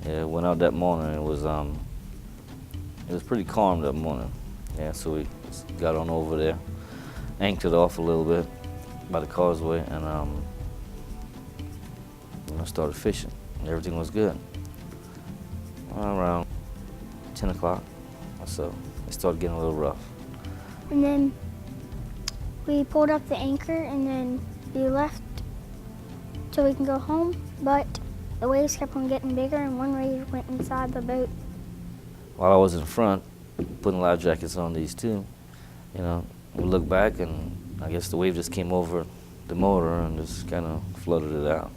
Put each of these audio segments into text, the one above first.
Yeah, went out that morning. It was pretty calm that morning. Yeah, so we got on over there, anchored off a little bit by the causeway, and started fishing. Everything was good. Around 10 o'clock or so, it started getting a little rough. And then we pulled up the anchor and then we left so we can go home, but the waves kept on getting bigger and one wave went inside the boat. While I was in front, putting life jackets on these two, we looked back and I guess the wave just came over the motor and just kind of floated it out.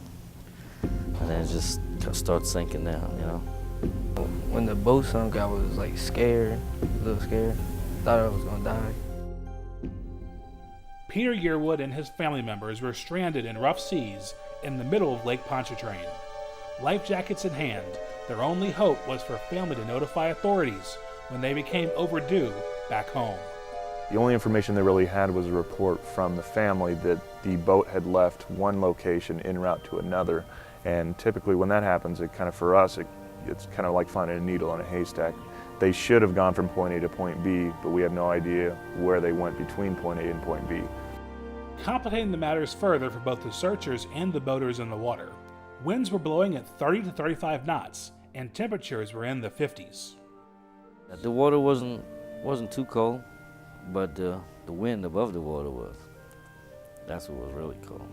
And then it just started sinking down, When the boat sunk, I was like scared, a little scared. Thought I was gonna die. Peter Yearwood and his family members were stranded in rough seas in the middle of Lake Pontchartrain. Life jackets in hand, their only hope was for family to notify authorities when they became overdue back home. The only information they really had was a report from the family that the boat had left one location en route to another. And typically when that happens, for us, it's kind of like finding a needle in a haystack. They should have gone from point A to point B, but we have no idea where they went between point A and point B. Complicating the matters further for both the searchers and the boaters in the water, winds were blowing at 30 to 35 knots, and temperatures were in the 50s. The water wasn't too cold, but the wind above the water was. That's what was really cold,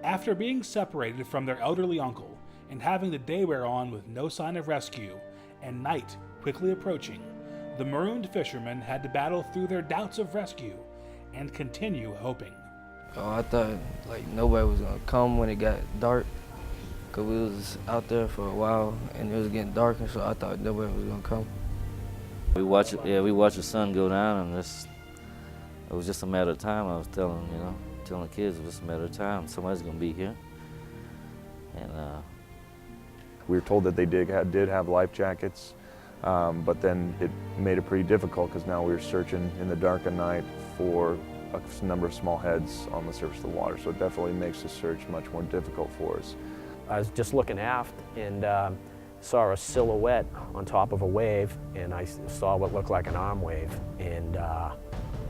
After being separated from their elderly uncle and having the day wear on with no sign of rescue and night quickly approaching, the marooned fishermen had to battle through their doubts of rescue and continue hoping. Oh, I thought like nobody was gonna come when it got dark, cause we was out there for a while and it was getting darker, so I thought nobody was gonna come. We watched the sun go down, and it was just a matter of time. I was telling the kids it was just a matter of time. Somebody's gonna be here, and we were told that they did have life jackets, but then it made it pretty difficult because now we were searching in the dark of night for a number of small heads on the surface of the water. So it definitely makes the search much more difficult for us. I was just looking aft and saw a silhouette on top of a wave, and I saw what looked like an arm wave, and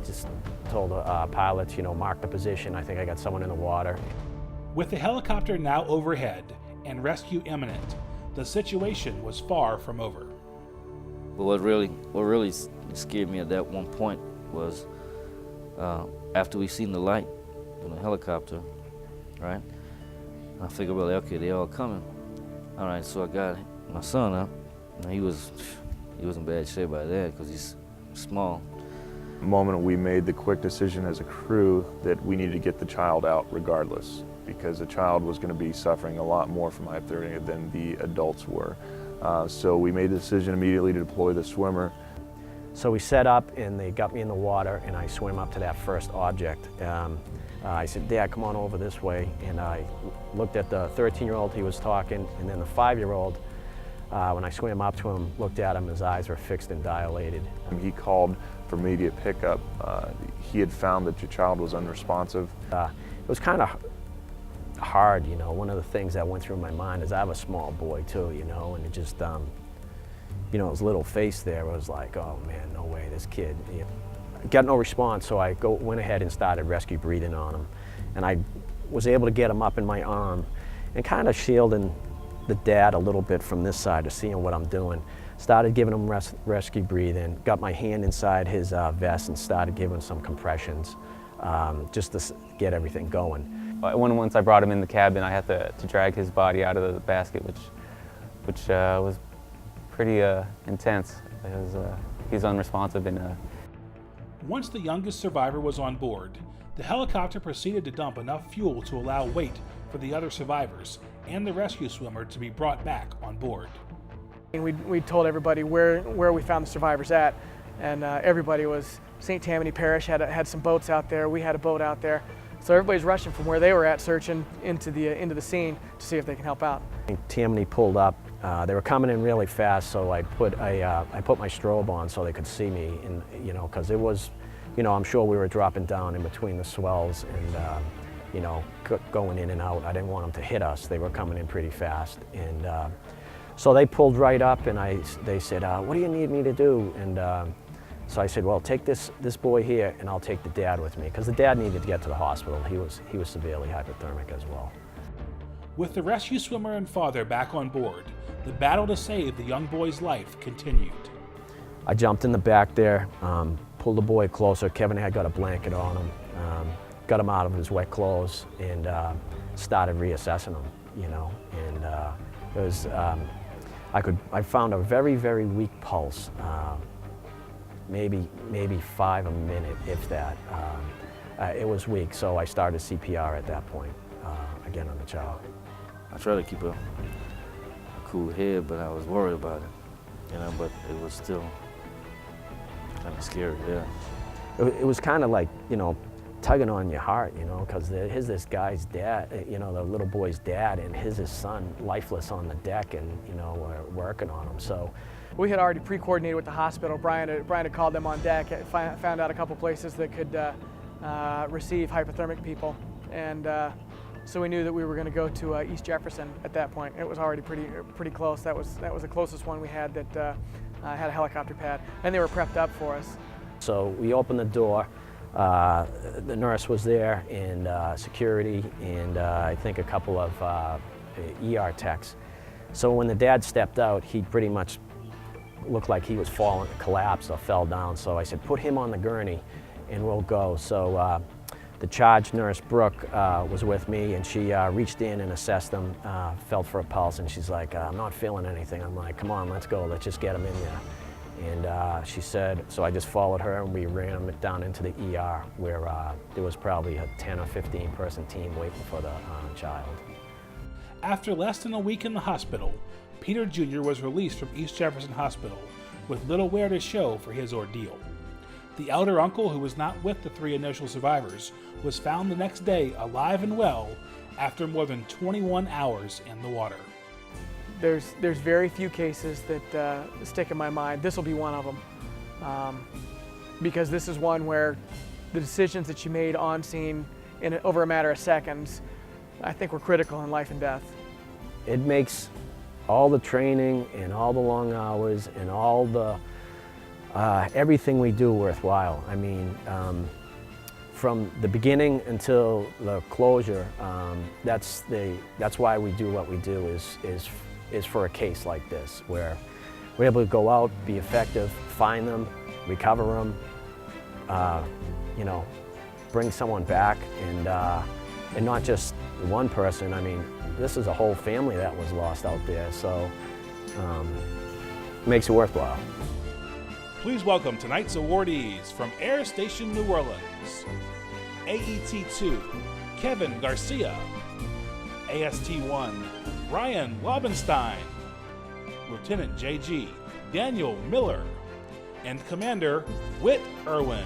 just told the pilots, mark the position. I think I got someone in the water. With the helicopter now overhead and rescue imminent, the situation was far from over. But what really scared me at that one point was after we seen the light from the helicopter, right? I figured, well, okay, they all coming. All right, so I got my son up. And he was in bad shape by then because he's small. The moment we made the quick decision as a crew that we needed to get the child out regardless, because the child was going to be suffering a lot more from hypothermia than the adults were. So we made the decision immediately to deploy the swimmer. So we set up and they got me in the water and I swam up to that first object. I said, Dad, come on over this way. And I looked at the 13-year-old, he was talking, and then the 5-year-old, when I swam up to him, looked at him, his eyes were fixed and dilated. He called for immediate pickup. He had found that your child was unresponsive. It was kind of hard, one of the things that went through my mind is I have a small boy too, and it just, his little face there was like, oh man, no way, this kid. Got no response, so I went ahead and started rescue breathing on him. And I was able to get him up in my arm and kind of shielding the dad a little bit from this side to seeing what I'm doing. Started giving him rescue breathing, got my hand inside his vest and started giving him some compressions just to get everything going. Once I brought him in the cabin, I had to drag his body out of the basket, which was pretty intense because he's unresponsive. Once the youngest survivor was on board, the helicopter proceeded to dump enough fuel to allow wait for the other survivors and the rescue swimmer to be brought back on board. We told everybody where we found the survivors at, and everybody was St. Tammany Parish had some boats out there. We had a boat out there, so everybody's rushing from where they were at, searching into the scene to see if they can help out. Tammany pulled up. They were coming in really fast, so I put my strobe on so they could see me, and because it was, I'm sure we were dropping down in between the swells, and you know, going in and out. I didn't want them to hit us. They were coming in pretty fast. And so they pulled right up, and they said, what do you need me to do? And so I said, well, take this boy here, and I'll take the dad with me, because the dad needed to get to the hospital. He was severely hypothermic as well. With the rescue swimmer and father back on board, the battle to save the young boy's life continued. I jumped in the back there, pulled the boy closer. Kevin had got a blanket on him, got him out of his wet clothes, and started reassessing him, you know. And it was, I found a very, very weak pulse, maybe 5 a minute, if that. It was weak, so I started CPR at that point, again on the child. I tried to keep a cool head, but I was worried about it, you know, but it was still kind of scary, yeah. It was kind of like, you know, tugging on your heart, you know, because here's this guy's dad, you know, the little boy's dad, and here's his son lifeless on the deck, and, you know, we're working on him, so. We had already pre-coordinated with the hospital. Brian had called them on deck, found out a couple places that could receive hypothermic people, and so we knew that we were going to go to East Jefferson at that point. It was already pretty close. That was the closest one we had that had a helicopter pad, and they were prepped up for us. So we opened the door. The nurse was there, and security, and I think a couple of ER techs. So when the dad stepped out, he pretty much looked like he was falling, collapsed or fell down. So I said, put him on the gurney and we'll go. So the charge nurse, Brooke, was with me, and she reached in and assessed him, felt for a pulse, and she's like, I'm not feeling anything. I'm like, come on, let's go, let's just get him in there. And she said, so I just followed her, and we ran him down into the ER, where there was probably a 10 or 15 person team waiting for the child. After less than a week in the hospital, Peter Jr. was released from East Jefferson Hospital with little where to show for his ordeal. The elder uncle, who was not with the 3 initial survivors, was found the next day alive and well after more than 21 hours in the water. There's very few cases that stick in my mind. This will be one of them, because this is one where the decisions that you made on scene over a matter of seconds, I think, were critical in life and death. It makes all the training and all the long hours and all the everything we do worthwhile. I mean, from the beginning until the closure, that's why we do what we do, is for a case like this, where we're able to go out, be effective, find them, recover them, you know, bring someone back, and not just one person. I mean, this is a whole family that was lost out there, so it makes it worthwhile. Please welcome tonight's awardees from Air Station New Orleans. AET-2, Kevin Garcia. AST-1, Brian Lobenstein. Lieutenant JG, Daniel Miller. And Commander Whit Irwin.